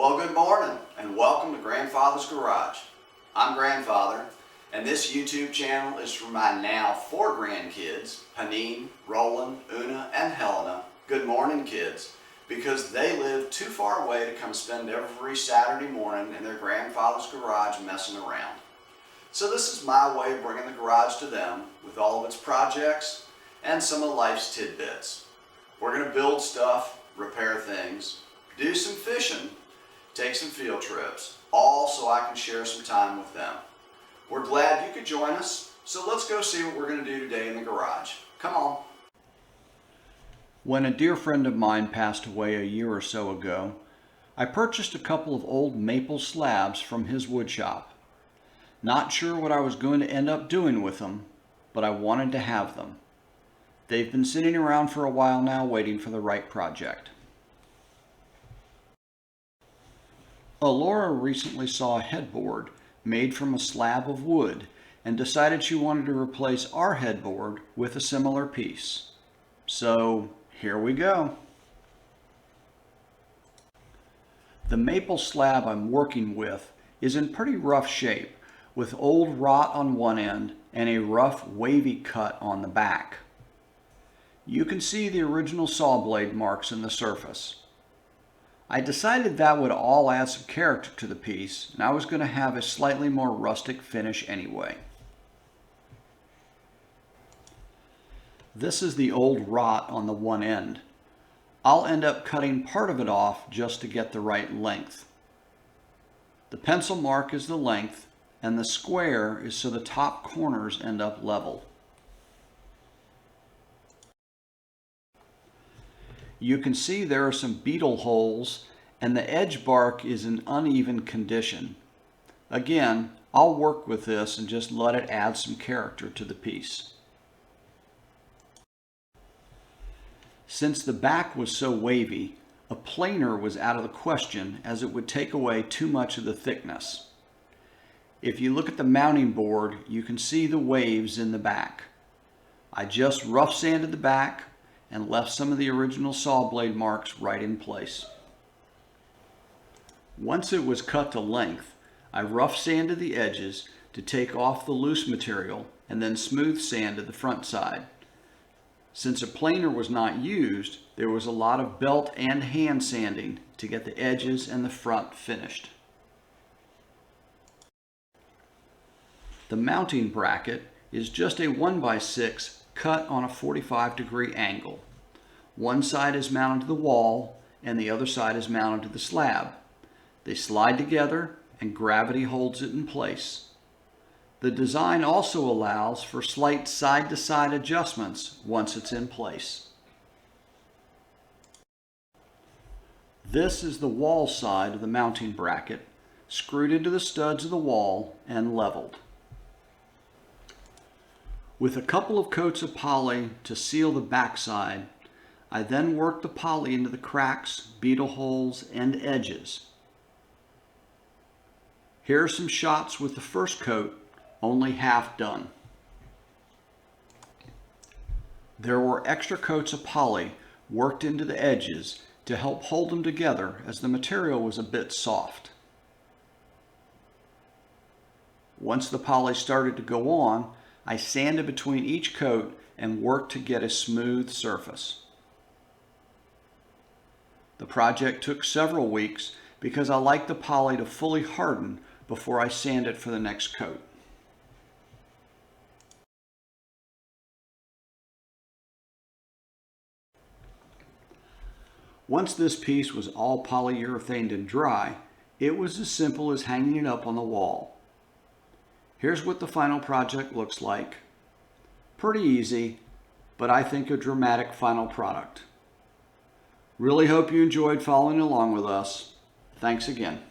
Well, good morning and welcome to Grandfather's Garage. I'm Grandfather, and this YouTube channel is for my now 4 grandkids, Panine, Roland, Una, and Helena. Good morning, kids, because they live too far away to come spend every Saturday morning in their grandfather's garage messing around. So this is my way of bringing the garage to them with all of its projects and some of life's tidbits. We're going to build stuff, repair things, do some fishing, take some field trips, all so I can share some time with them. We're glad you could join us, so let's go see what we're going to do today in the garage. Come on. When a dear friend of mine passed away a year or so ago, I purchased a couple of old maple slabs from his wood shop. Not sure what I was going to end up doing with them, but I wanted to have them. They've been sitting around for a while now waiting for the right project. Laura recently saw a headboard made from a slab of wood and decided she wanted to replace our headboard with a similar piece. So here we go. The maple slab I'm working with is in pretty rough shape, with old rot on one end and a rough wavy cut on the back. You can see the original saw blade marks in the surface. I decided that would all add some character to the piece, and I was going to have a slightly more rustic finish anyway. This is the old rot on the one end. I'll end up cutting part of it off just to get the right length. The pencil mark is the length, and the square is so the top corners end up level. You can see there are some beetle holes and the edge bark is in uneven condition. Again, I'll work with this and just let it add some character to the piece. Since the back was so wavy, a planer was out of the question as it would take away too much of the thickness. If you look at the mounting board, you can see the waves in the back. I just rough sanded the back and left some of the original saw blade marks right in place. Once it was cut to length, I rough sanded the edges to take off the loose material and then smooth sanded the front side. Since a planer was not used, there was a lot of belt and hand sanding to get the edges and the front finished. The mounting bracket is just a 1x6 cut on a 45-degree angle. One side is mounted to the wall and the other side is mounted to the slab. They slide together and gravity holds it in place. The design also allows for slight side-to-side adjustments once it's in place. This is the wall side of the mounting bracket, screwed into the studs of the wall and leveled. With a couple of coats of poly to seal the backside, I then work the poly into the cracks, beetle holes, and edges. Here are some shots with the first coat, only half done. There were extra coats of poly worked into the edges to help hold them together as the material was a bit soft. Once the poly started to go on, I sanded between each coat and worked to get a smooth surface. The project took several weeks because I like the poly to fully harden before I sand it for the next coat. Once this piece was all polyurethaned and dry, it was as simple as hanging it up on the wall. Here's what the final project looks like. Pretty easy, but I think a dramatic final product. Really hope you enjoyed following along with us. Thanks again.